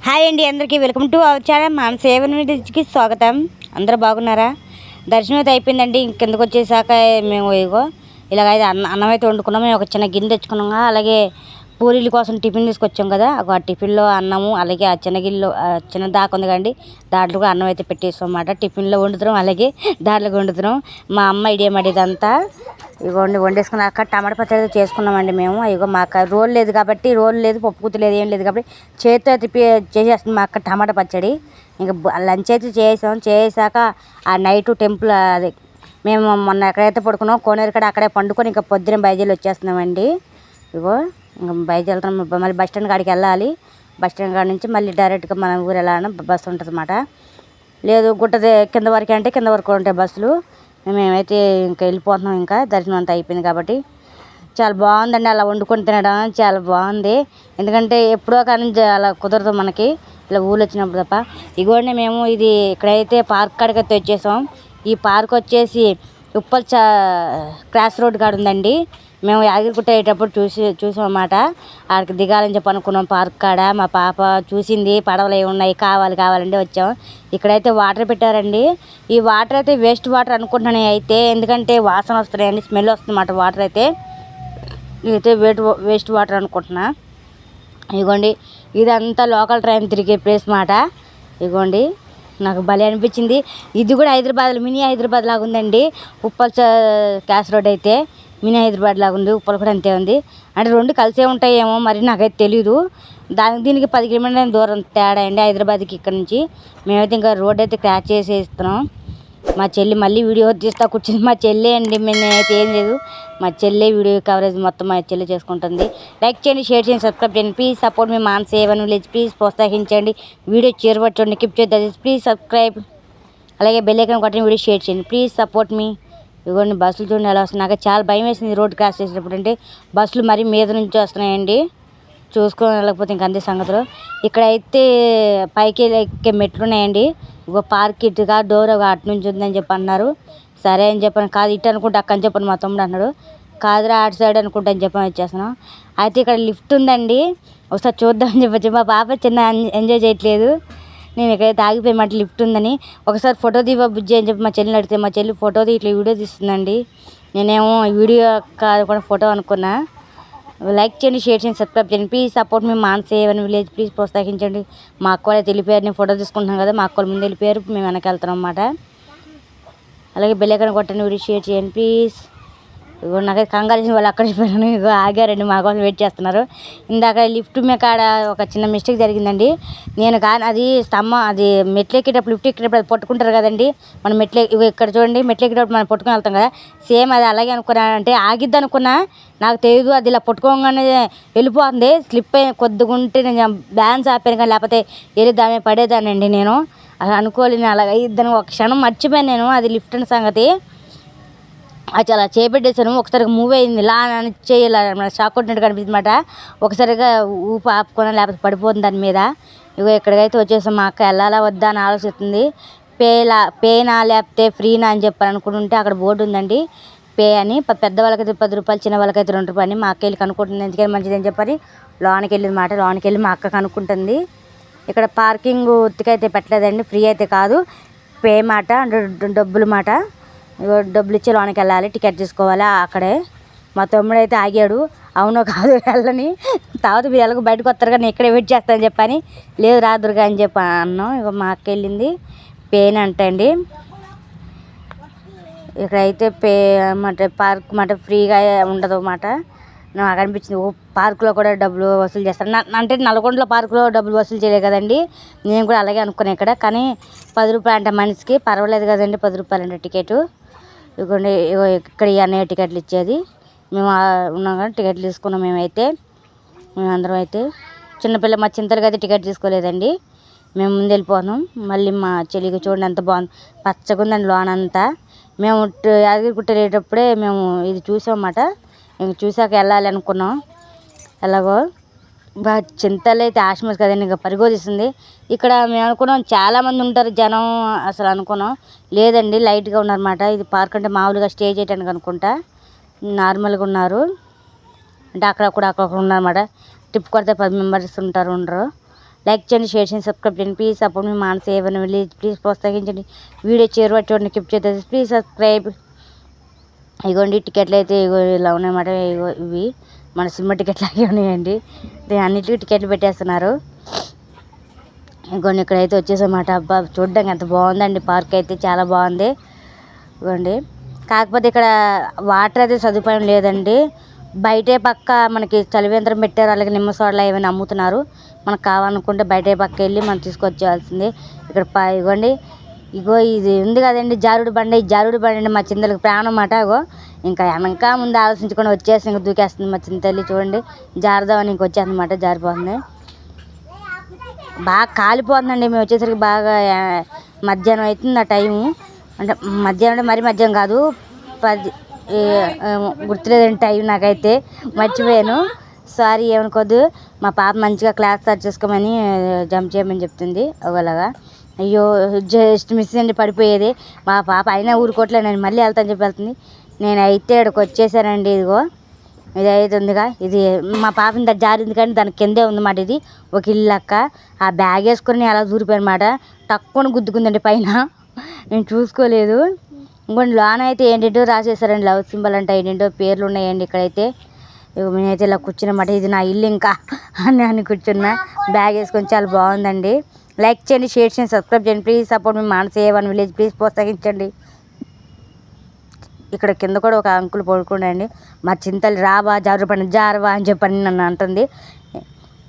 Hi అండి, అందరికీ welcome to our channel. మన సేవకి స్వాగతం. అందరూ బాగున్నారా? దర్శనం అయితే అయిపోయిందండి. కిందకు వచ్చేసాక మేము ఇగో ఇలాగైతే అన్నం అయితే వండుకున్నాము. మేము ఒక చిన్న గిన్నె తెచ్చుకున్నాము. అలాగే పూరీల కోసం టిఫిన్ తీసుకొచ్చాం కదా, ఆ టిఫిన్లో అన్నము, అలాగే ఆ చిన్న గిన్నెలో చిన్న దాకా ఉంది కండి, దాంట్లో కూడా అన్నం అయితే పెట్టేస్తాం అన్నమాట. టిఫిన్లో వండుతున్నాం, అలాగే దాంట్లో వండుతున్నాం. మా అమ్మ ఐడియా ఇదంతా ఇగోండి వండేసుకున్నాక టమాటా పచ్చడి చేసుకున్నామండి మేము. ఇగో మా అక్క రోల్ లేదు కాబట్టి, రోల్ లేదు, పప్పు గుత్తి లేదు, ఏం లేదు కాబట్టి చేతితో తిప్పి చేసేస్తుంది మా అక్క టమాటా పచ్చడి. ఇంకా లంచ్ అయితే చేసాక ఆ నైట్ టెంపుల్ అది మేము మొన్న ఎక్కడైతే పడుకున్నాం కోనేరు కాడ అక్కడే పండుకొని ఇంకా పొద్దున బయలుదేరి వచ్చేస్తున్నామండి. ఇగో ఇంకా బయలుదేరుతున్నాం. మళ్ళీ బస్ స్టాండ్ కాడికి వెళ్ళాలి. బస్ స్టాండ్ కాడ నుంచి మళ్ళీ డైరెక్ట్గా మన ఊరు వెళ్ళాలని బస్సు ఉంటుంది అన్నమాట. లేదు గుట్టది కింద వరకు అంటే కింద వరకు ఉంటాయి బస్సులు. మేమైతే ఇంకా వెళ్ళిపోతున్నాం. ఇంకా దర్శనం అంతా అయిపోయింది కాబట్టి చాలా బాగుందండి. అలా వండుకొని తినడం చాలా బాగుంది. ఎందుకంటే ఎప్పుడో కానీ అలా కుదరదు మనకి, ఇలా ఊళ్ళు వచ్చినప్పుడు తప్ప. ఇగోండి మేము ఇది ఇక్కడైతే పార్క్ కాడికి అయితే వచ్చేసాం. ఈ పార్క్ వచ్చేసి ఉప్పల్ క్రాస్ రోడ్ కాడ ఉందండి. మేము యాదగిరిగుట్ట అయ్యేటప్పుడు చూసాం అన్నమాట. ఆడికి దిగాలని చెప్పి అనుకున్నాం పార్క్ కాడ. మా పాప చూసింది, పడవలు ఏమి ఉన్నాయి కావాలంటే వచ్చాం. ఇక్కడైతే వాటర్ పెట్టారండి. ఈ వాటర్ అయితే వేస్ట్ వాటర్ అనుకుంటున్నాను అయితే, ఎందుకంటే వాసన వస్తున్నాయండి, స్మెల్ వస్తుందన్నమాట వాటర్ అయితే. ఇదైతే వేస్ట్ వాటర్ అనుకుంటున్నా. ఇగోండి ఇదంతా లోకల్ ట్రైన్ తిరిగే ప్లేస్ మాట. ఇగోండి నాకు భలే అనిపించింది. ఇది కూడా హైదరాబాద్లో మినీ హైదరాబాద్ లాగా ఉందండి. ఉప్పల్ క్యాస్ రోడ్ అయితే మినీ హైదరాబాద్ లాగా ఉంది, ఉప్పల్ కూడా అంతే ఉంది. అంటే రెండు కలిసే ఉంటాయేమో మరి నాకైతే తెలీదు. దీనికి 10 కిలోమీటర్ల దూరం తేడా అండి హైదరాబాద్కి ఇక్కడ నుంచి. మేమైతే ఇంకా రోడ్ అయితే క్రాస్ చేసేస్తున్నాం. మా చెల్లి మళ్ళీ వీడియో తీస్తా కూర్చుంది. మా చెల్లి అండి, నేనైతే ఏం లేదు, మా చెల్లి వీడియో కవరేజ్ మొత్తం మా చెల్లి చేసుకుంటుంది. లైక్ చేయండి, షేర్ చేయండి, సబ్స్క్రైబ్ చేయండి. ప్లీజ్ సపోర్ట్ మీ మాన్ సేవన్ విలేజ్. ప్లీజ్ ప్రోత్సహించండి. వీడియో చేరవచ్చండి, కిప్ చేద్దాం. ప్లీజ్ సబ్స్క్రైబ్, అలాగే బెల్ ఐకాన్ కొట్టండి, వీడియో షేర్ చేయండి. Please support me. ఇవ్వండి బస్సులు చూడండి ఎలా వస్తున్నాయి. నాకు చాలా భయం వేసింది రోడ్ క్రాస్ చేసేటప్పుడు. అంటే బస్సులు మరీ మీద నుంచి వస్తున్నాయండి, చూసుకొని వెళ్ళకపోతే ఇంక అంతే సంగతులు. ఇక్కడైతే పైకి ఎక్కే మెట్లు ఉన్నాయండి. ఇగో పార్క్ ఇటుగా డోర్ అటు నుంచి ఉందని చెప్పి అన్నారు. సరే అని చెప్పాను. కాదు ఇటు అనుకుంటే అక్క అని చెప్పాను మా తమ్ముడు అన్నాడు. కాదురా అటు సైడ్ అనుకుంటా అని చెప్పని వచ్చేస్తున్నాం. అయితే ఇక్కడ లిఫ్ట్ ఉందండి, ఒకసారి చూద్దామని చెప్పచ్చు. మా పాప చిన్న ఎంజాయ్ చేయట్లేదు. నేను ఎక్కడైతే ఆగిపోయమంటే లిఫ్ట్ ఉందని, ఒకసారి ఫోటో తీవా బుజ్జి అని చెప్పి మా చెల్లిని అడిగితే మా చెల్లి ఫోటో ఇట్లా వీడియో తీస్తుందండి. నేనేమో వీడియో కాదు కూడా ఫోటో అనుకున్నా. లైక్ చేయండి, షేర్ చేయండి, సబ్స్క్రైబ్ చేయండి. ప్లీజ్ సపోర్ట్ మీ మాన్ సేవన్ విలేజ్. ప్లీజ్ ప్రోత్సహించండి. మా అక్క వాళ్ళు అయితే వెళ్ళిపోయారు. నేను ఫోటో తీసుకుంటున్నాను కదా, మా అక్క వాళ్ళు ముందు వెళ్ళిపోయారు, మేము వెనక వెళ్తున్నాం అన్నమాట. అలాగే బెల్ ఐకాన్ కొట్టండి, వీడియో షేర్ చేయండి ప్లీజ్. ఇగో నాకైతే కంగారు చేసిన వాళ్ళు అక్కడ వెళ్ళిపోయాను. ఇగో ఆగారండి, మా కోసం వెయిట్ చేస్తున్నారు. ఇందాక లిఫ్ట్ మీ కాడ ఒక చిన్న మిస్టేక్ జరిగిందండి. నేను కానీ అది స్తంభం, అది మెట్లు ఎక్కేటప్పుడు లిఫ్ట్ ఎక్కేటప్పుడు అది పట్టుకుంటారు కదండి. మనం ఇగో ఇక్కడ చూడండి, మెట్లు ఎక్కేటప్పుడు మనం పట్టుకొని వెళ్తాం కదా, సేమ్ అది అలాగే అనుకున్నా. అంటే ఆగిద్ది అనుకున్నా, నాకు తెలియదు అది ఇలా పట్టుకోగానే వెళ్ళిపోతుంది. స్లిప్ అయి కొద్దిగా ఉంటే నేను బ్యాలెన్స్ ఆపాను, కానీ లేకపోతే వెళ్ళి దాని పడేదానండి. నేను అలా అనుకోలేను, అలాగ ఇద్దాను. ఒక క్షణం మర్చిపోయాను నేను అది లిఫ్ట్ అనే సంగతి. అది అలా చేపెట్టేసాను. ఒకసారిగా మూవ్ అయింది, ఇలా అని చేయాలి షాక్ కొట్టినట్టు కనిపిస్తుంది అన్నమాట. ఒకసారిగా ఊపి ఆపుకొని లేకపోతే పడిపోతుంది దాని మీద. ఇగో ఎక్కడికైతే వచ్చేసాం. మా అక్క వెళ్ళాలా వద్దా అని ఆలోచిస్తుంది. పేనా లేకపోతే ఫ్రీనా అని చెప్పని అనుకుంటుంటే అక్కడ బోర్డు ఉందండి, పే అని. పెద్దవాళ్ళకైతే 10 రూపాయలు, చిన్న వాళ్ళకైతే 2 రూపాయలు అని. మా అక్క వెళ్ళి కనుక్కుంటుంది ఎందుకని మంచిది అని చెప్పని. లోనికి వెళ్ళింది మాట. లోనికి వెళ్ళి మా అక్క కనుక్కుంటుంది. ఇక్కడ పార్కింగ్ ఉత్తికైతే పెట్టలేదండి, ఫ్రీ అయితే కాదు, పే మాట, డబ్బులు మాట. డబ్బులు ఇచ్చి లోనికి వెళ్ళాలి, టికెట్ తీసుకోవాలి అక్కడే. మా తమ్ముడు అయితే ఆగాడు, అవునో కాదు వెళ్ళని, తర్వాత మీరు ఎలాగో బయటకు వస్తారు కానీ ఇక్కడే వెయిట్ చేస్తానని చెప్పని. లేదు రా దుర్గా అని చెప్పి అన్నాం. ఇక మా అక్క వెళ్ళింది. పేన్ అంటండి. ఇక్కడైతే పే అన్నమాట, పార్క్ మాట ఫ్రీగా ఉండదు అన్నమాట. నాకు అనిపించింది ఓ పార్కులో కూడా డబ్బులు వసూలు చేస్తారు అంటే నల్గొండలో పార్కులో డబ్బులు వసూలు చేయలేదు కదండి. నేను కూడా అలాగే అనుకున్నాను ఇక్కడ. కానీ 10 రూపాయలు అంటే మనిషికి పర్వాలేదు కదండి, 10 రూపాయలు అంటే టికెట్. ఇదిగోండి ఇక్కడ ఈ అన్నయ్య టికెట్లు ఇచ్చేది. మేము ఉన్నాం కానీ టికెట్లు తీసుకున్నాం. మేమందరం అయితే చిన్నపిల్ల మా చింతలకి అయితే టికెట్ తీసుకోలేదండి. మేము ముందు వెళ్ళిపోతున్నాం. మళ్ళీ మా చెల్లికి చూడండి ఎంత బాగుంది, పచ్చగా ఉందండి లోన్ అంతా. మేము యాదగిరిగుట్ట వెళ్ళేటప్పుడే మేము ఇది చూసామన్నమాట. ఇంక చూసాక వెళ్ళాలి అనుకున్నాం. ఎలాగో చింతలు అయితే ఆశ్మస్ కదండి, ఇంకా పరిగోదిస్తుంది. ఇక్కడ మేము అనుకున్నాం చాలామంది ఉంటారు జనం అసలు అనుకున్నాం, లేదండి లైట్గా ఉన్నారన్నమాట. ఇది పార్క్ అంటే మామూలుగా స్టే చేయడానికి అనుకుంటా, నార్మల్గా ఉన్నారు. అంటే అక్కడ ఉన్నారన్నమాట. ట్రిప్ కొడితే 10 మెంబర్స్ ఉండరు. లైక్ చేయండి, షేర్ చేయండి, సబ్స్క్రైబ్ చేయండి. ప్లీజ్ సపోర్ట్ మీ మానస ఏవన్ విలేజ్. ప్లీజ్ ప్రోత్సహించండి. వీడియో చేరువ చూడండి, కిప్ చేస్తుంది. Please subscribe. ఇగోండి టికెట్లు అయితే ఇగో ఇలా ఉన్నాయన్నమాట. ఇగో ఇవి మన సినిమా టికెట్లు అవి ఉన్నాయండి. అన్నిటికీ టికెట్లు పెట్టేస్తున్నారు. ఇంకొన్ని ఇక్కడైతే వచ్చేసామాట. అబ్బా చూడడానికి ఎంత బాగుందండి, పార్క్ అయితే చాలా బాగుంది. ఇవ్వండి కాకపోతే ఇక్కడ వాటర్ అయితే సదుపాయం లేదండి. బయటే పక్క మనకి చలివేంద్రం పెట్టారు, అలాగే నిమ్మ సోడలు ఏమైనా అమ్ముతున్నారు. మనకు కావాలనుకుంటే బయటే పక్క వెళ్ళి మనం తీసుకొచ్చేయాల్సింది. ఇక్కడ ఇగోండి ఇగో ఇది ఉంది కదండి జారుడు బండి. ఈ జారుడు బండి అండి మా చింతలకు ప్రాణం అన్నమాట. ఇగో ఇంకా వెనక ముందు ఆలోచించకుండా వచ్చేసి ఇంకా దూకేస్తుంది మా చింతల్లి. చూడండి జారుదామని ఇంక వచ్చేస్తుంది అన్నమాట, జారిపోతుంది. బాగా కాలిపోతుందండి. మేము వచ్చేసరికి బాగా మధ్యాహ్నం అవుతుంది ఆ టైము. అంటే మధ్యాహ్నం అంటే మరీ మధ్యాహ్నం కాదు, 10 గుర్తులేదండి టైం నాకైతే, మర్చిపోయాను. సారీ ఏమనుకోద్దు. మా పాప మంచిగా క్లాస్ స్టార్ట్ చేసుకోమని జంప్ చేయమని చెప్తుంది. ఒకలాగా అయ్యో జస్ట్ మిస్ అండి, పడిపోయేది. మా పాప అయినా ఊరుకోవట్లేదు, నేను మళ్ళీ వెళ్తాను చెప్పి వెళ్తుంది. నేనైతే ఇక్కడికి వచ్చేసానండి. ఇదిగో ఇది అయితే ఉందిగా, ఇది మా పాప ఇంత జారింది కానీ దాని కిందే ఉందన్నమాట. ఇది ఒక ఇల్లు లెక్క. ఆ బ్యాగ్ వేసుకొని అలా దూరిపోయానమాట. తక్కువ గుద్దుకుందండి పైన, నేను చూసుకోలేదు. ఇంకోటి లోన అయితే ఏంటంటో రాసేసారండి, లవ్ సింబల్ అంటే ఏంటంటో పేర్లు ఉన్నాయండి ఇక్కడైతే. నేనైతే ఇలా కూర్చున్నమాట. ఇది నా ఇల్లు ఇంకా అని కూర్చున్నా, బ్యాగ్ వేసుకొని. చాలా బాగుందండి. లైక్ చేయండి, షేర్ చేయండి, సబ్స్క్రైబ్ చేయండి. ప్లీజ్ సపోర్ట్ మీ మానస ఏవన్ విలేజ్. ప్లీజ్ ప్రోత్సహించండి. ఇక్కడ కింద కూడా ఒక అంకుల్ పడుకోండి. మా చింతలు రావా జారవా అని చెప్పని నన్ను అంటుంది.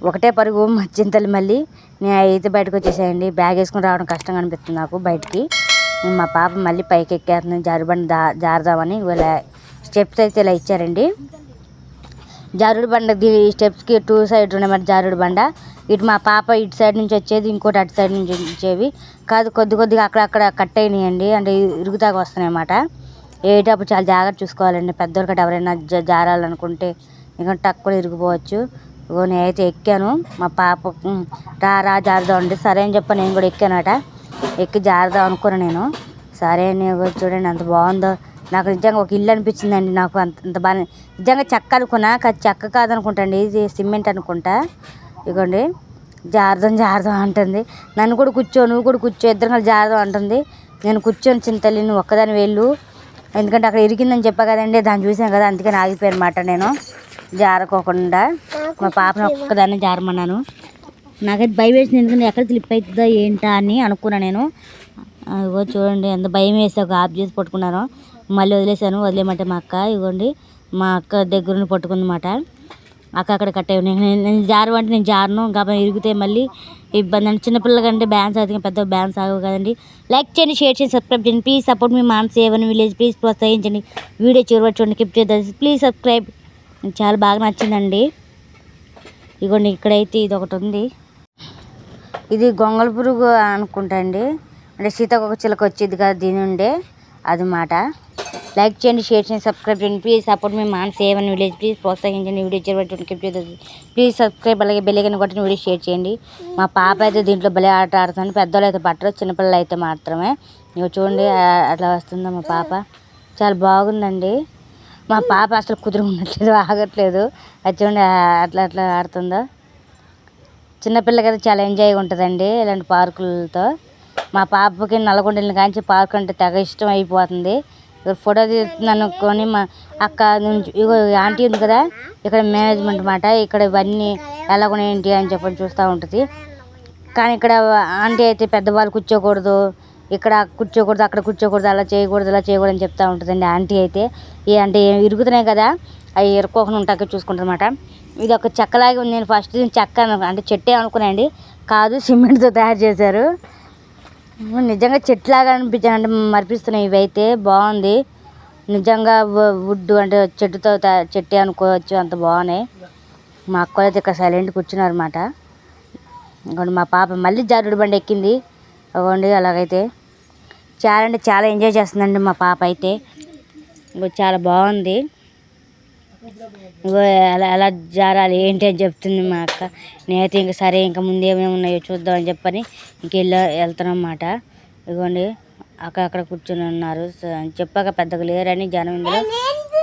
ఒకటే పరుగు మా చింతలు. మళ్ళీ నేను అయితే బయటకు వచ్చేసాయండి. బ్యాగ్ వేసుకుని రావడం కష్టంగా అనిపిస్తుంది నాకు బయటికి. మా పాప మళ్ళీ పైకి ఎక్కేస్తుంది జారుబండి జారుదామని. ఇలా స్టెప్స్ అయితే ఇలా ఇచ్చారండి. జారుడు బండ స్టెప్స్కి 2 సైడ్స్ ఉన్నాయి జారుడు బండ. ఇటు మా పాప ఇటు సైడ్ నుంచి వచ్చేది, ఇంకోటి అటు సైడ్ నుంచి వచ్చేవి కాదు. కొద్దిగా అక్కడక్కడ కట్ అయినాయండి, అంటే ఇరుగుతాగా వస్తున్నాయి అన్నమాట. వేటప్పుడు చాలా జాగ్రత్త చూసుకోవాలండి. పెద్దోళ్ళు కట్ట ఎవరైనా జారాలనుకుంటే ఇంకా తక్కువ ఇరిగిపోవచ్చు. నేనైతే ఎక్కాను. మా పాప రా జారుదాం అంటే సరే అని చెప్పి నేను కూడా ఎక్కానట. ఎక్కి జారుదాం అనుకున్నాను నేను. సరే అని చూడండి ఎంత బాగుందో. నాకు నిజంగా ఒక ఇల్లు అనిపించిందండి. నాకు అంత బాగా నిజంగా చెక్క అనుకున్నా, చెక్క కాదనుకుంటండి, ఇది సిమెంట్ అనుకుంటా. ఇగోండి జారుదాం అంటుంది. నన్ను కూడా కూర్చో, నువ్వు కూడా కూర్చో, ఇద్దరు కలిసి జారుదాం అంటుంది. నేను కూర్చొని చింతల్లి నువ్వు ఒక్కదాని వెళ్ళు, ఎందుకంటే అక్కడ ఇరిగిందని చెప్పా కదండి, దాన్ని చూసాను కదా, అందుకని ఆగిపోయానమాట నేను జారకోకుండా. మా పాపను ఒక్కదాన్ని జారమన్నాను. నాకైతే భయం వేసింది, ఎందుకంటే ఎక్కడ స్లిప్ అవుతుందో ఏంటా అని అనుకున్నా నేను. ఇగో చూడండి ఎంత భయం వేసి ఒక ఆఫ్ చేసి పట్టుకున్నాను. మళ్ళీ వదిలేసాను. వదిలేమంటే మా అక్క ఇగోండి మా అక్క దగ్గర పట్టుకుందన్నమాట. అక్క అక్కడ కట్టే నేను జారమంటే నేను జారను, ఇంకా ఇరిగితే మళ్ళీ ఇబ్బంది అండి. చిన్నపిల్లల కంటే బ్యాన్స్ అయితే పెద్ద బ్యాన్స్ ఆగవు కదండి. లైక్ చేయండి, షేర్ చేయండి, సబ్స్క్రైబ్ చేయండి. ప్లీజ్ సపోర్ట్ మీ మానస ఏవన్ విలేజ్. ప్లీజ్ ప్రోత్సహించండి. వీడియో చివరి చూడండి, కిప్ చేద్దాం. Please subscribe. చాలా బాగా నచ్చిందండి. ఇగోండి ఇక్కడైతే ఇది ఒకటి ఉంది. ఇది గొంగళ పురుగు అనుకుంటా అండి, అంటే సీతాకోక చిలక వచ్చేది కదా దీని ఉండే అది మాట. లైక్ చేయండి, షేర్ చేయండి, సబ్స్క్రైబ్ చేయండి. ప్లీజ్ సపోర్ట్ మీ మానస ఏవన్ విలేజ్. ప్లీజ్ ప్రోత్సహించండి. వీడియో చివరి ప్లీజ్ సబ్స్క్రైబ్, అలాగే బెల్ ఐకాన్ కొట్టిన వీడియో షేర్ చేయండి. మా పాప అయితే దీంట్లో భలే ఆట ఆడుతుంది. పెద్దవాళ్ళు అయితే పట్టరు, చిన్నపిల్లలు అయితే మాత్రమే. ఇక చూడండి అట్లా వస్తుందా మా పాప. చాలా బాగుందండి. మా పాప అసలు కుదురు ఉండట్లేదు, ఆగట్లేదు. అది చూడండి అట్లా ఆడుతుందో. చిన్నపిల్లకి అయితే చాలా ఎంజాయ్గా ఉంటుందండి ఇలాంటి పార్కులతో. మా పాపకి నల్గొండని కాంచి పార్క్ అంటే తెగ ఇష్టం అయిపోతుంది. ఫోటో తీస్తుంది అనుకొని మా అక్క నుంచి ఇగో ఆంటీ ఉంది కదా, ఇక్కడ మేనేజ్మెంట్ మాట. ఇక్కడ ఇవన్నీ ఎలాగో ఏంటి అని చెప్పని చూస్తూ ఉంటుంది. కానీ ఇక్కడ ఆంటీ అయితే పెద్దవాళ్ళు కూర్చోకూడదు, ఇక్కడ కూర్చోకూడదు, అక్కడ కూర్చోకూడదు, అలా చేయకూడదు ఇలా చేయకూడదు అని చెప్తూ ఉంటుందండి ఆంటీ అయితే. అంటే ఇరుగుతున్నాయి కదా, అవి ఇరుక్కోకుండా ఉంటాక చూసుకుంటుంది అన్నమాట. ఇది ఒక చెక్కలాగే ఉంది. నేను ఫస్ట్ చెక్క అంటే చెట్టే అనుకున్నానండి, కాదు సిమెంట్తో తయారు చేశారు. నిజంగా చెట్లాగా అంటే మరిపిస్తున్నాయి. ఇవైతే బాగుంది నిజంగా. వుడ్ అంటే చెట్టుతో చెట్టే అనుకోవచ్చు, అంత బాగున్నాయి. మా అక్క అయితే ఇక్కడ సైలెంట్ కూర్చున్నారు అన్నమాట. ఇంకోండి మా పాప మళ్ళీ జారుడు బండి ఎక్కింది. అవ్వండి అలాగైతే చాలా అంటే చాలా ఎంజాయ్ చేస్తుందండి మా పాప అయితే. ఇంకో చాలా బాగుంది. ఇంకో ఎలా జారాలి ఏంటి అని చెప్తుంది మా అక్క. నేనైతే ఇంకా సరే ఇంకా ముందు ఏమేమి ఉన్నాయో చూద్దామని చెప్పని వెళ్తున్నాం అన్నమాట. ఇదిగోండి అక్కడ కూర్చొని ఉన్నారు. చెప్పాక పెద్దగా లేరని జనం ఇందులో.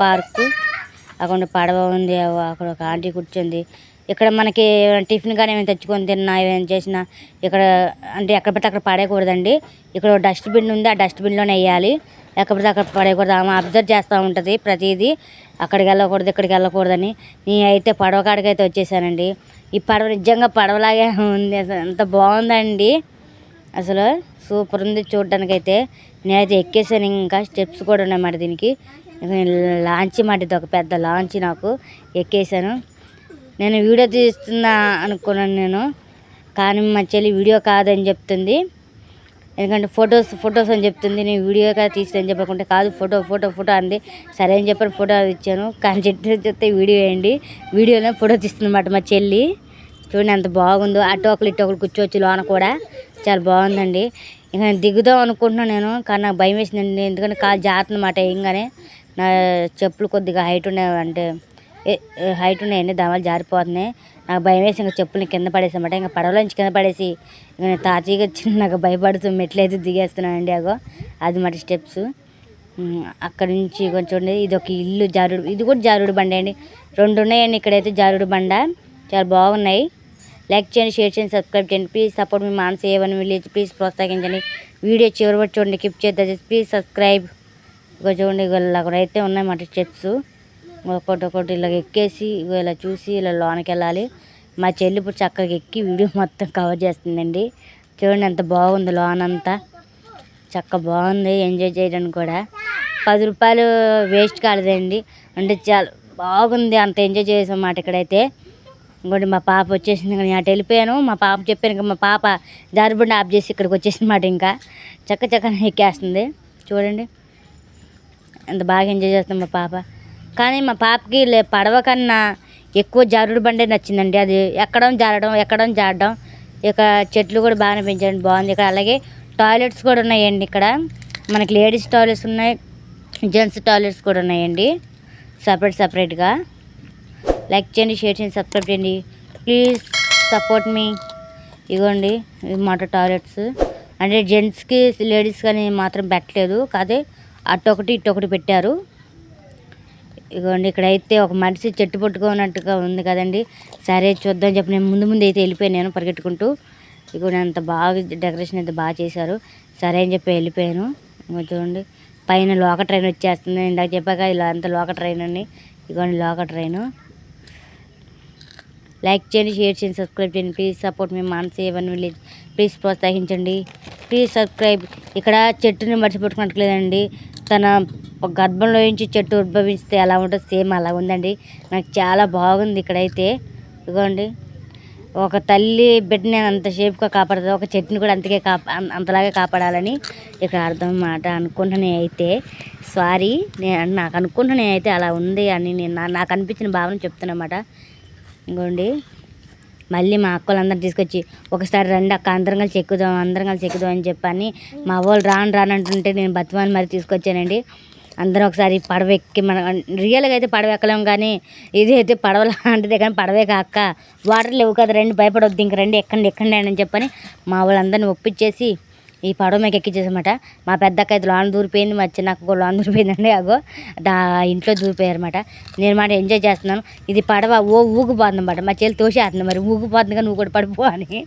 పార్కు అక్కడ పడవ ఉంది, అక్కడ ఒక ఆంటీ కూర్చుంది. ఇక్కడ మనకి టిఫిన్ కానీ ఏమైనా తెచ్చుకొని తిన్నా ఏమైనా చేసినా ఇక్కడ అంటే ఎక్కడ పడితే అక్కడ పడేయకూడదండి. ఇక్కడ డస్ట్బిన్ ఉంది, ఆ డస్ట్బిన్లోనే వేయాలి. ఎక్కడ పడితే అక్కడ పడేయకూడదు. ఆమె అబ్జర్వ్ చేస్తూ ఉంటుంది ప్రతిదీ. అక్కడికి వెళ్ళకూడదు, ఇక్కడికి వెళ్ళకూడదని. నేనైతే పడవ కాడికైతే వచ్చేసానండి. ఈ పడవ నిజంగా పడవలాగే ఉంది. అసలు ఎంత బాగుందండి, అసలు సూపర్ ఉంది చూడడానికైతే. నేనైతే ఎక్కేసాను. ఇంకా స్టెప్స్ కూడా ఉన్నాయన్నమాట దీనికి. లాంచ్ మాట, ఇది ఒక పెద్ద లాంచ్. నాకు ఎక్కేసాను. నేను వీడియో తీస్తున్నా అనుకున్నాను నేను, కానీ మా చెల్లి వీడియో కాదని చెప్తుంది. ఎందుకంటే ఫొటోస్ అని చెప్తుంది. నేను వీడియో కాదు తీస్తాను చెప్పకుంటే కాదు ఫోటో అంది. సరే అని చెప్పని ఫోటో ఇచ్చాను. కానీ చెప్తే వీడియో వేయండి, వీడియోలో ఫోటో తీస్తుందన్నమాట మా చెల్లి. చూడండి ఎంత బాగుందో. అటు ఒకరు ఇటు ఒకరు కూర్చోవచ్చు, లోన కూడా చాలా బాగుందండి. ఇంకా దిగుదాం అనుకుంటున్నాను నేను, కానీ నాకు భయం వేసిందండి. ఎందుకంటే కాలు జారుతుందన్నమాట. ఏంగానే నా చెప్పులు కొద్దిగా హైట్ ఉన్నాయండి, దానివల్ల జారిపోతున్నాయి. నాకు భయం వేసి ఇంకా చెప్పుల్ని కింద పడేసామాట. ఇంకా పడవలోంచి కింద పడేసి ఇంకా నేను తాతీగా చిన్నగా భయపడుతూ మెట్లయితే దిగేస్తున్నానండి. అది మాట స్టెప్స్. అక్కడి నుంచి కొంచెం ఇది ఒక ఇల్లు జారుడు, ఇది కూడా జారుడు బండ అండి. 2 ఉన్నాయండి ఇక్కడైతే జారుడు బండ. చాలా బాగున్నాయి. లైక్ చేయండి, షేర్ చేయండి, సబ్స్క్రైబ్ చేయండి. ప్లీజ్ సపోర్ట్ మీ మానస A1 విలేజ్. ప్లీజ్ ప్రోత్సహించండి. వీడియో చివరి వరకు చూడండి, కిప్ చేద్దాం. Please subscribe. ఇక చూడండి, అక్కడ అయితే ఉన్నాయన్నమాట స్టెప్స్. ఒకటి ఇలా ఎక్కేసి ఇలా చూసి ఇలా లోనకి వెళ్ళాలి. మా చెల్లి ఇప్పుడు చక్కగా ఎక్కి వీడియో మొత్తం కవర్ చేస్తుందండి. చూడండి ఎంత బాగుంది, లోన్ అంతా చక్కగా బాగుంది. ఎంజాయ్ చేయడానికి కూడా 10 రూపాయలు వేస్ట్ కాలేదండి. అంటే చాలా బాగుంది, అంత ఎంజాయ్ చేసామాట ఇక్కడైతే. ఇంకోటి మా పాప వచ్చేసింది. ఇంకా నేను అటు వెళ్ళిపోయాను. మా పాప చెప్పాను, ఇంకా మా పాప జారుబండి ఆఫ్ చేసి ఇక్కడికి వచ్చేసిందన్నమాట. ఇంకా చక్కగా ఎక్కేస్తుంది. చూడండి ఎంత బాగా ఎంజాయ్ చేస్తుంది మా పాప. కానీ మా పాపకి పడవ కన్నా ఎక్కువ జారుడు బండే నచ్చిందండి. అది ఎక్కడం జారడం. ఇక చెట్లు కూడా బాగానే పెంచండి, బాగుంది ఇక్కడ. అలాగే టాయిలెట్స్ కూడా ఉన్నాయండి ఇక్కడ. మనకి లేడీస్ టాయిలెట్స్ ఉన్నాయి, జెంట్స్ టాయిలెట్స్ కూడా ఉన్నాయండి సపరేట్గా. లైక్ చేయండి, షేర్ చేయండి, సబ్స్క్రైబ్ చేయండి. ప్లీజ్ సపోర్ట్ మీ. ఇగోండి ఇవి మాట టాయిలెట్స్. అంటే జెంట్స్కి లేడీస్ కానీ మాత్రం పెట్టలేదు, కాదే అటొకటి ఇటొకటి పెట్టారు. ఇగోండి ఇక్కడైతే ఒక మనిషి చెట్టు పట్టుకున్నట్టుగా ఉంది కదండి. సరే చూద్దాం చెప్పి నేను ముందు అయితే వెళ్ళిపోయాను, నేను పరిగెట్టుకుంటూ. ఇగోండి అంత బాగా డెకరేషన్ అయితే బాగా చేశారు. సరే అని చెప్పి వెళ్ళిపోయాను. చూడండి పైన లోక ట్రైన్ వచ్చేస్తుంది. ఇందాక చెప్పాక ఇలా అంత లోక ట్రైన్ అండి. ఇగోండి లోక ట్రైను. లైక్ చేయండి, షేర్ చేయండి, సబ్స్క్రైబ్ చేయండి. ప్లీజ్ సపోర్ట్ మీ మానస A1 విలేజ్. ప్లీజ్ ప్రోత్సహించండి. Please subscribe. ఇక్కడ చెట్టుని మర్చిపెట్టుకున్నట్లేదండి. తన గర్భంలో నుంచి చెట్టు ఉద్భవిస్తే ఎలా ఉంటుంది సేమ్ అలా ఉందండి. నాకు చాలా బాగుంది ఇక్కడైతే. ఇదిగోండి ఒక తల్లి బిడ్డని అంత షేప్గా కాపాడుతుంది, ఒక చెట్టుని కూడా అంతలాగే కాపాడాలని ఇక్కడ అర్థం అన్నమాట. అనుకుంటున్నా అయితే సారీ, నాకు అనుకుంటున్నా నేనైతే అలా ఉంది అని నాకు అనిపించిన భావన చెప్తున్నమాట. ఇంకోండి మళ్ళీ మా అక్కలందరూ తీసుకొచ్చి ఒకసారి రండి అక్క అందరం కలిసి ఎక్కుదాం అని చెప్పని మా వాళ్ళు రానంటుంటే నేను బతిమాని మరి తీసుకొచ్చానండి. అందరం ఒకసారి పడవ ఎక్కి మనం రియల్గా అయితే పడవ ఎక్కలేం, కానీ ఇది అయితే పడవ లాంటిదే, కానీ పడవే కాక వాటర్ లేవు కదా, రండి భయపడొద్దు, ఇంక రండి ఎక్కండి అని చెప్పని మా వాళ్ళందరినీ ఒప్పించేసి ఈ పడవ మీకు ఎక్కించేసమాట. మా పెద్దక్క అయితే లోన దూరిపోయింది, మా చిన్నక్క కూడా లోన దూరిపోయిందండి. ఇంట్లో దూరిపోయారన్నమాట. నేను మాట ఎంజాయ్ చేస్తున్నాను. ఇది పడవ ఊగిపోతుంది అన్నమాట. మా చెల్లి తోసేస్తుంది, మరి ఊగిపోతుంది కానీ నువ్వు కూడా పడిపో అని.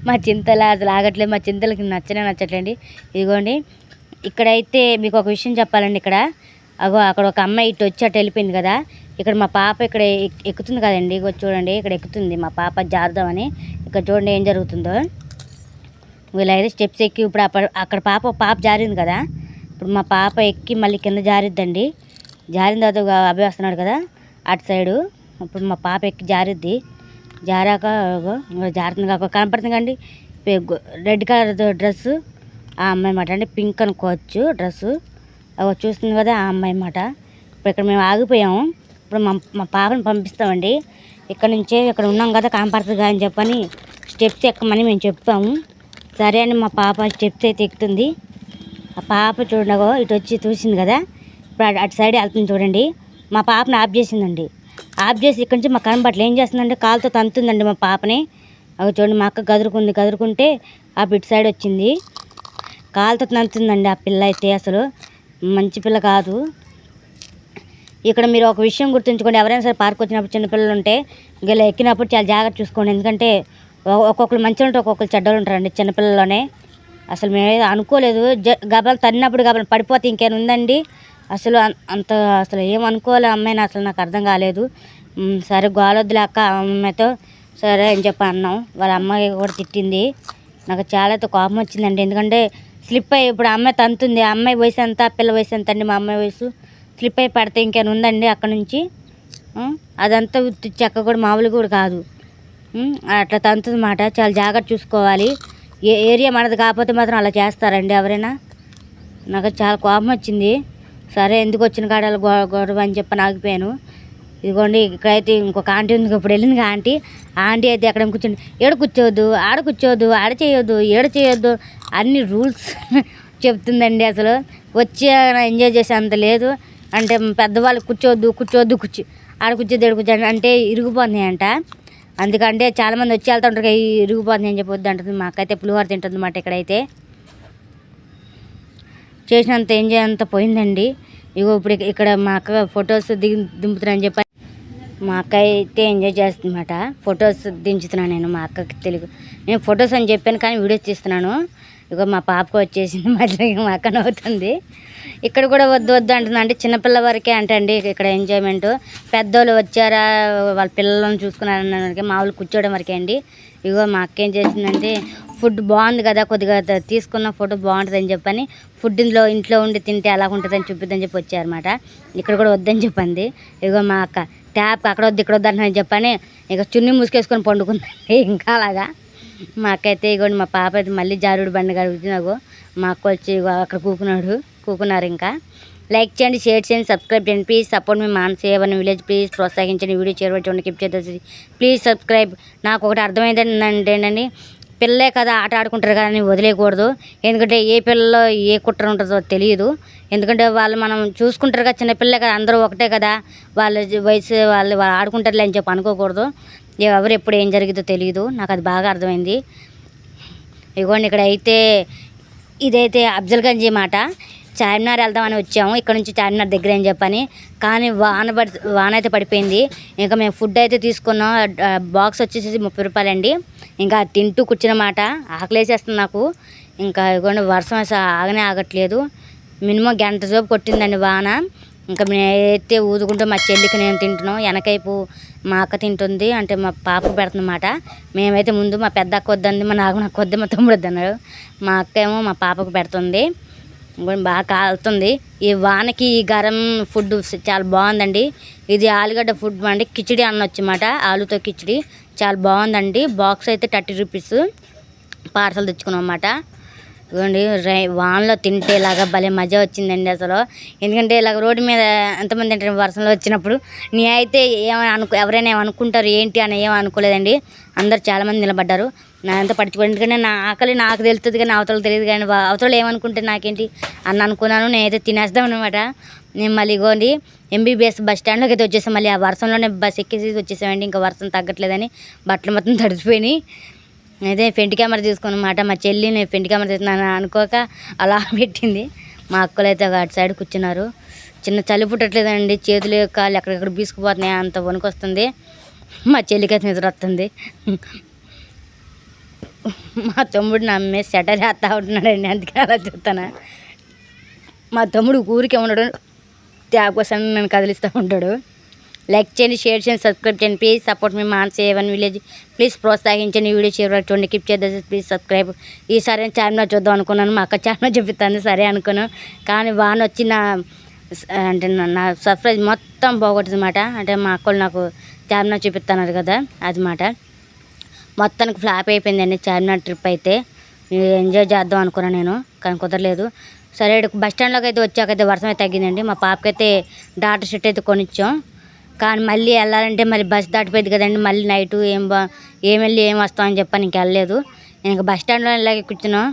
మా చింతలు అసలు ఆగట్లేదు, మా చింతలకి నచ్చట్లేండి. ఇదిగోండి ఇక్కడైతే మీకు ఒక విషయం చెప్పాలండి. ఇక్కడ అక్కడ ఒక అమ్మాయి ఇటు వచ్చి అటు వెళ్ళిపోయింది కదా, ఇక్కడ మా పాప ఇక్కడ ఎక్కుతుంది కదండి. చూడండి ఇక్కడ ఎక్కుతుంది మా పాప జారుదామని. ఇక్కడ చూడండి ఏం జరుగుతుందో. వీళ్ళైతే స్టెప్స్ ఎక్కి ఇప్పుడు అక్కడ పాప జారింది కదా, ఇప్పుడు మా పాప ఎక్కి మళ్ళీ కింద జారిద్దండి. జారిన తర్వాత అబ్బాయి వస్తున్నాడు కదా అటు సైడు, ఇప్పుడు మా పాప ఎక్కి జారిద్ది. జారాక జారుతుంది కాక కనపడుతుంది కండి రెడ్ కలర్ డ్రెస్సు ఆ అమ్మాయి మాట అండి. పింక్ అనుకోవచ్చు డ్రెస్సు. చూస్తుంది కదా ఆ అమ్మాయి మాట. ఇప్పుడు ఇక్కడ మేము ఆగిపోయాము. ఇప్పుడు మా పాపని పంపిస్తామండి. ఇక్కడ ఉన్నాం కదా కనపడుతుంది అని చెప్పని స్టెప్స్ ఎక్కమని మేము చెప్తాము. సరే అని మా పాప స్టెప్స్ అయితే ఎక్కుతుంది. ఆ పాప చూడగో ఇటు వచ్చి చూసింది కదా, ఇప్పుడు అటు సైడ్ వెళ్తుంది చూడండి. మా పాపని ఆఫ్ చేసిందండి. ఆఫ్ చేసి ఇక్కడి నుంచి మా కనబట్టలు ఏం చేస్తుందంటే కాలుతో తంతుందండి మా పాపని. అవి చూడండి మా అక్క గదురుకుంటే ఆ ఇటు సైడ్ వచ్చింది, కాలుతో తంతుందండి ఆ పిల్ల అయితే. అసలు మంచి పిల్ల కాదు. ఇక్కడ మీరు ఒక విషయం గుర్తుంచుకోండి, ఎవరైనా సరే పార్క్ వచ్చినప్పుడు చిన్నపిల్లలు ఉంటే ఇలా ఎక్కినప్పుడు చాలా జాగ్రత్త చూసుకోండి. ఎందుకంటే ఒక్కొక్కరు మంచిగా ఉంటారు, ఒక్కొక్కరు చెడ్డలు ఉంటారండి చిన్నపిల్లలోనే. అసలు మేము అనుకోలేదు, గబలు తన్నినప్పుడు గబలు పడిపోతే ఇంకేమైనా ఉందండి. అసలు అంత అసలు ఏమనుకోవాలి అమ్మాయిని, అసలు నాకు అర్థం కాలేదు. సరే గోలొద్దులే అక్క అమ్మాయితో సరే అని చెప్పి అన్నాం. వాళ్ళ అమ్మాయి కూడా తిట్టింది. నాకు చాలా కోపం వచ్చిందండి. ఎందుకంటే స్లిప్ అయ్యి ఇప్పుడు అమ్మాయి తంతుంది, ఆ అమ్మాయి వయసు ఎంత, పిల్ల వయసు ఎంత అండి, మా అమ్మాయి వయసు. స్లిప్ అయి పడితే ఇంకేమైనా ఉందండి అక్కడ నుంచి. అదంతా చెక్క కూడా మామూలు కూడా కాదు. అట్లా తంతుంది మాట. చాలా జాగ్రత్త చూసుకోవాలి. ఏరియా మనది కాకపోతే మాత్రం అలా చేస్తారండి ఎవరైనా. నాకు చాలా కోపం వచ్చింది. సరే ఎందుకు వచ్చిన కాడాలి గొడవ అని చెప్పి ఆగిపోయాను. ఇదిగోండి ఇక్కడైతే ఇంకొక ఆంటీ ఉంది, ఇప్పుడు వెళ్ళింది ఆంటీ. ఆంటీ అయితే ఎక్కడ కూర్చోండి, ఏడ కూర్చోవద్దు, ఆడ కూర్చోవద్దు, ఆడ చేయొద్దు, ఏడ చేయొద్దు అన్ని రూల్స్ చెప్తుందండి. అసలు వచ్చి ఎంజాయ్ చేసే అంత లేదు. అంటే పెద్దవాళ్ళు కూర్చోవద్దు ఆడ కూర్చోద్దు, ఏడ కూర్చోండి అంటే ఇరిగిపోతున్నాయి అంట. అందుకంటే చాలామంది వచ్చి వెళ్తూ ఉంటారు, ఇరిగిపోతుంది అని చెప్పొద్దు అంటుంది. మాకైతే పులిహోర తింటుంది అన్నమాట. ఇక్కడైతే చేసినంత ఎంజాయ్ అంతా పోయిందండి. ఇగో ఇప్పుడు ఇక్కడ మా అక్క ఫొటోస్ దింపుతున్నాను చెప్పి మా అక్క అయితే ఎంజాయ్ చేస్తుందన్నమాట. ఫొటోస్ దించుతున్నాను నేను మా అక్కకి తెలుగు. నేను ఫొటోస్ అని చెప్పాను కానీ వీడియోస్ తీస్తున్నాను. ఇగో మా పాపకు వచ్చేసింది, మధ్యలో మా అక్క నవ్వుతుంది. ఇక్కడ కూడా వద్దు అంటుంది. అంటే చిన్నపిల్ల వరకే అండి ఇక్కడ ఎంజాయ్మెంట్. పెద్దోళ్ళు వచ్చారా వాళ్ళ పిల్లలను చూసుకున్నారనడానికి మామూలు కూర్చోవడం వరకే అండి. ఇగో మా అక్క ఏం చేసిందంటే ఫుడ్ బాగుంది కదా, కొద్దిగా తీసుకున్న ఫోటో బాగుంటుందని చెప్పని ఫుడ్ ఇంట్లో ఉండి తింటే ఎలా ఉంటుందని చూపిద్దని చెప్పి వచ్చారన్నమాట. ఇక్కడ కూడా వద్దని చెప్పింది. ఇగో మా అక్క ట్యాప్ అక్కడ వద్దు ఇక్కడ వద్దు అంటున్నాను చెప్పని ఇక చున్నీ మూసుకేసుకొని పండుకుందండి. ఇంకా అలాగా మా అక్క అయితే ఇగోండి మా పాప అయితే మళ్ళీ జారుడు బండి కడుగుతున్నాగో. మా అక్క వచ్చి అక్కడ కూకున్నారు. ఇంకా లైక్ చేయండి, షేర్ చేయండి, సబ్స్క్రైబ్ చేయండి. ప్లీజ్ సపోర్ట్ మీ మానస ఏవన్ విలేజ్. ప్లీజ్ ప్రోత్సహించండి, వీడియో చేరవచ్చండి, కిప్ చేద్దాం. Please subscribe. నాకు ఒకటి అర్థమైందంటేనండి, పిల్లలే కదా ఆట ఆడుకుంటారు కదా అని వదిలేయకూడదు. ఎందుకంటే ఏ పిల్లలో ఏ కుట్ర ఉంటుందో తెలియదు. ఎందుకంటే వాళ్ళు మనం చూసుకుంటారు కదా, చిన్నపిల్లలే కదా, అందరూ ఒకటే కదా, వాళ్ళ వయసు వాళ్ళు ఆడుకుంటారులే అని చెప్పి అనుకోకూడదు. ఎవరు ఎప్పుడు ఏం జరిగిందో తెలియదు. నాకు అది బాగా అర్థమైంది. ఇదిగోండి ఇక్కడ అయితే ఇదైతే అఫ్జల్గంజ్ మాట. చార్మినార్ వెళ్దామని వచ్చాము, ఇక్కడ నుంచి చార్మినార్ దగ్గర అని చెప్పని. కానీ వాన అయితే పడిపోయింది. ఇంకా మేము ఫుడ్ అయితే తీసుకున్నాం. బాక్స్ వచ్చేసి 30 రూపాయలండి. ఇంకా తింటూ కూర్చున్నమాట. ఆకలేసేస్తుంది నాకు. ఇంకా ఇదిగోండి వర్షం ఆగట్లేదు. మినిమం గంట సేపు కొట్టిందండి వాన. ఇంకా మేమైతే ఊదుకుంటూ మా చెల్లికి నేను తింటున్నాం, వెనకైపు మా అక్క తింటుంది, అంటే మా పాపకు పెడుతుందన్నమాట. మేమైతే ముందు మా పెద్ద అక్క వద్దంది, మా నాకు వద్దు, మా తమ్ముడు వద్దన్నాడు. మా అక్క ఏమో మా పాపకు పెడుతుంది. బాగా కాలుతుంది. ఈ వానకి ఈ గరం ఫుడ్ చాలా బాగుందండి. ఇది ఆలుగడ్డ ఫుడ్ అండి, కిచిడి అనొచ్చమాట, ఆలుతో కిచిడి చాలా బాగుందండి. బాక్స్ అయితే 30 రూపీస్ పార్సల్ తెచ్చుకున్నాం అన్నమాట. ఇవ్వండి వానలో తింటే ఇలాగా భలే మజా వచ్చిందండి అసలు. ఎందుకంటే ఇలాగ రోడ్డు మీద ఎంతమంది తింటారు వర్షంలో వచ్చినప్పుడు. అయితే ఎవరైనా ఏమనుకుంటారు ఏంటి అని ఏమనుకోలేదండి. అందరు చాలామంది నిలబడ్డారు. నా అంతా పట్టించుకోండి, ఎందుకంటే నా ఆకలి నాకు తెలుస్తుంది కానీ అవతలకు తెలియదు. కానీ అవతలు ఏమనుకుంటే నాకేంటి అని అనుకున్నాను. నేనైతే తినేస్తాం అనమాట. నేను మళ్ళీ ఇగోండి MBBS బస్ స్టాండ్లోకి అయితే వచ్చేసాం. మళ్ళీ ఆ వర్షంలోనే బస్ ఎక్కేసి వచ్చేసామండి. ఇంకా వర్షం తగ్గట్లేదని బట్టలు మొత్తం తడిసిపోయినాయి. అయితే ఫ్రంట్ కెమెరా తీసుకున్నమాట. మా చెల్లి నేను ఫ్రంట్ కెమెరా తీస్తున్నాను అనుకోక అలా పెట్టింది. మా అక్కలు అయితే అటు సైడ్ కూర్చున్నారు. చిన్న చలి పుట్టట్లేదండి, చేతులు కాళ్ళు ఎక్కడెక్కడ బీసుకుపోతున్నాయి, అంత వణుకొస్తుంది. మా చెల్లికి అయితే నిద్ర వస్తుంది. మా తమ్ముడు నా మీద సెటర్ వేస్తా ఉంటున్నాడండి, అందుకే అలా చూస్తాను. మా తమ్ముడు ఊరికే ఉండడు, ట్యాబ్ కోసం నన్ను కదిలిస్తూ ఉంటాడు. లైక్ చేయండి, షేర్ చేయండి, సబ్స్క్రైబ్ చేయండి. ప్లీజ్ సపోర్ట్ మీ మానస ఏవన్ విలేజ్. ప్లీజ్ ప్రోత్సహించండి, వీడియో చూడండి, కిప్ చేద్దాం. Please subscribe. ఈసారి చార్మినార్ చూద్దాం అనుకున్నాను, మా అక్క చార్మినార్ చూపిస్తాను సరే అనుకున్నాను. కానీ వాన వచ్చి అంటే నా సర్ప్రైజ్ మొత్తం పోగొట్టిందన్నమాట. అంటే మా అక్కలు నాకు చార్మినార్ చూపిస్తున్నారు కదా, అది మాట మొత్తానికి ఫ్లాప్ అయిపోయిందండి చార్మినార్ ట్రిప్. అయితే ఎంజాయ్ చేద్దాం అనుకున్నాను నేను, కానీ కుదరలేదు. సరే బస్ స్టాండ్లోకి అయితే వచ్చాకైతే వర్షం అయితే తగ్గిందండి. మా పాపకైతే డాటర్ షర్ట్ అయితే కొనిచ్చాం. కానీ మళ్ళీ వెళ్ళాలంటే మళ్ళీ బస్ దాటిపోయింది కదండి. మళ్ళీ నైటు ఏం వెళ్ళి ఏం వస్తాం అని చెప్పని ఇంక వెళ్ళలేదు. నేను ఇంకా బస్ స్టాండ్లో ఇలాగే కూర్చున్నాం.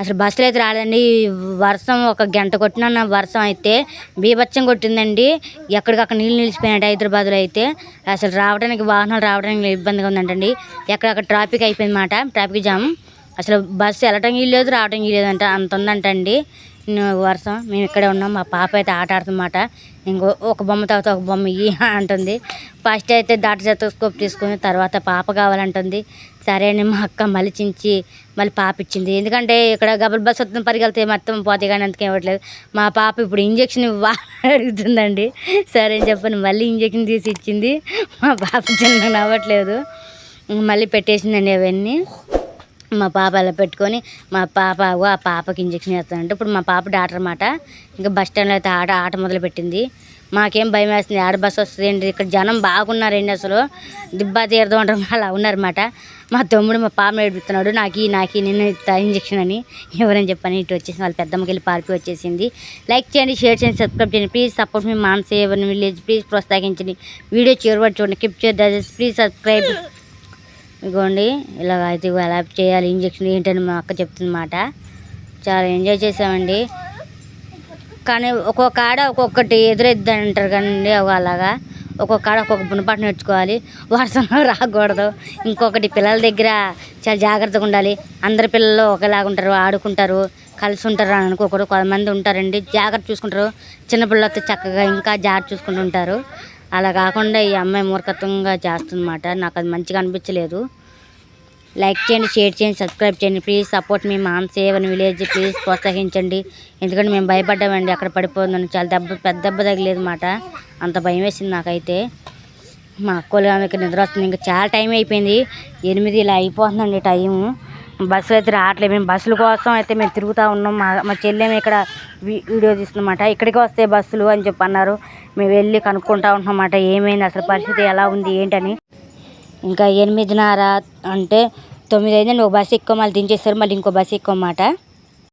అసలు బస్సులు అయితే రాలేదండి. వర్షం ఒక గంట కొట్టిన వర్షం అయితే బీభత్సం కొట్టిందండి. ఎక్కడికక్కడ నీళ్ళు నిలిచిపోయినాయి హైదరాబాద్లో అయితే. అసలు వాహనాలు రావడానికి ఇబ్బందిగా ఉందంటండి. ఎక్కడక్కడ ట్రాఫిక్ అయిపోయింది మాట, ట్రాఫిక్ జామ్. అసలు బస్సు వెళ్ళటం లేదు రావటం లేదంట, అంత ఉందంటండి. వర్షం మేము ఇక్కడే ఉన్నాం. మా పాప అయితే ఆట ఆడుతుందన్నమాట. ఇంకో ఒక బొమ్మ తర్వాత ఒక బొమ్మ ఇయ్యి అంటుంది. ఫస్ట్ అయితే డాక్టర్ స్టెతోస్కోప్ తీసుకుని తర్వాత పాప కావాలంటుంది. సరే అని మా అక్క మళ్ళీ చించి మళ్ళీ పాప ఇచ్చింది. ఎందుకంటే ఇక్కడ గబల్ బస్ వస్తుంది పరిగెళ్తే మొత్తం పోతే కానీ అందుకే ఇవ్వట్లేదు. మా పాప ఇప్పుడు ఇంజక్షన్ అడుగుతుందండి. సరే అని చెప్పని మళ్ళీ ఇంజక్షన్ తీసి ఇచ్చింది. మా పాప చిన్నగా నవ్వట్లేదు. మళ్ళీ పెట్టేసిందండి అవన్నీ. మా పాప అలా పెట్టుకొని మా పాప ఆ పాపకి ఇంజక్షన్ వేస్తానంటే ఇప్పుడు మా పాప డాక్టర్ అన్నమాట. ఇంకా బస్ స్టాండ్లో అయితే ఆట మొదలుపెట్టింది. మాకేం భయం వేస్తుంది, ఆడ బస్సు వస్తుంది ఏంటి, ఇక్కడ జనం బాగున్నారండి. అసలు దిబ్బా తీర్థం అంటారు అలా ఉన్నారన్నమాట. మా తమ్ముడు మా పాప ఏడుపుతున్నాడు, నాకి నేను ఇస్తా ఇంజక్షన్ అని. ఎవరని చెప్పని ఇటు వచ్చేసి వాళ్ళ పెద్దమ్మకి వెళ్ళి పార్కి వచ్చేసింది. లైక్ చేయండి, షేర్ చేయండి, సబ్స్క్రైబ్ చేయండి. ప్లీజ్ సపోర్ట్ మీ మామ్ సేవన్ విలేజ్. ప్లీజ్ ప్రోత్సహించండి. వీడియో చివరి చూడండి. కిప్ చేయండి, ప్లీజ్ సబ్స్క్రైబ్. ఇగోండి ఇలాగ అయితే ఎలా చేయాలి ఇంజక్షన్ ఏంటని మా అక్క చెప్తుందన్నమాట. చాలా ఎంజాయ్ చేసామండి. కానీ ఒక్కొక్క ఆడ ఒక్కొక్కటి ఎదురెద్దు అంటారు కానీ అలాగా ఒక్కొక్క ఆడ ఒక్కొక్క గుణపాఠం నేర్చుకోవాలి. వర్షంలో రాకూడదు. ఇంకొకటి పిల్లల దగ్గర చాలా జాగ్రత్తగా ఉండాలి. అందరి పిల్లలు ఒకలాగా ఉంటారు, ఆడుకుంటారు, కలిసి ఉంటారు అని అనుకోకూడదు. కొంతమంది ఉంటారండి జాగ్రత్త చూసుకుంటారు. చిన్నపిల్లలతో చక్కగా ఇంకా జాగ్రత్త చూసుకుంటూ ఉంటారు. అలా కాకుండా ఈ అమ్మాయి మూర్ఖత్వంగా చేస్తుందన్నమాట. నాకు అది మంచిగా అనిపించలేదు. లైక్ చేయండి, షేర్ చేయండి, సబ్స్క్రైబ్ చేయండి. ప్లీజ్ సపోర్ట్ మీ మామ్ సేవన్ విలేజ్. ప్లీజ్ ప్రోత్సహించండి. ఎందుకంటే మేము భయపడ్డామండి అక్కడ పడిపోతుందని. చాలా పెద్ద దెబ్బ తగిలేదు అన్నమాట. అంత భయం వేసింది నాకైతే. మా అక్కలు ఆమెకి నిద్ర వస్తుంది. ఇంకా చాలా టైం అయిపోయింది. 8 ఇలా అయిపోతుందండి టైము. బస్సు అయితే రావట్లేదు. మేము బస్సుల కోసం అయితే మేము తిరుగుతూ ఉన్నాం. మా చెల్లెమే ఇక్కడ వీడియో తీస్తుందన్నమాట. ఇక్కడికి వస్తే బస్సులు అని చెప్పి అన్నారు. మేము వెళ్ళి కనుక్కుంటా ఉంటున్నమాట ఏమైంది అసలు పరిస్థితి ఎలా ఉంది ఏంటని. ఇంకా 8:30 అంటే 9 అయిందండి. ఒక బస్సు ఎక్కువ మళ్ళీ దించేస్తారు, మళ్ళీ ఇంకో బస్సు ఎక్కువ అన్నమాట.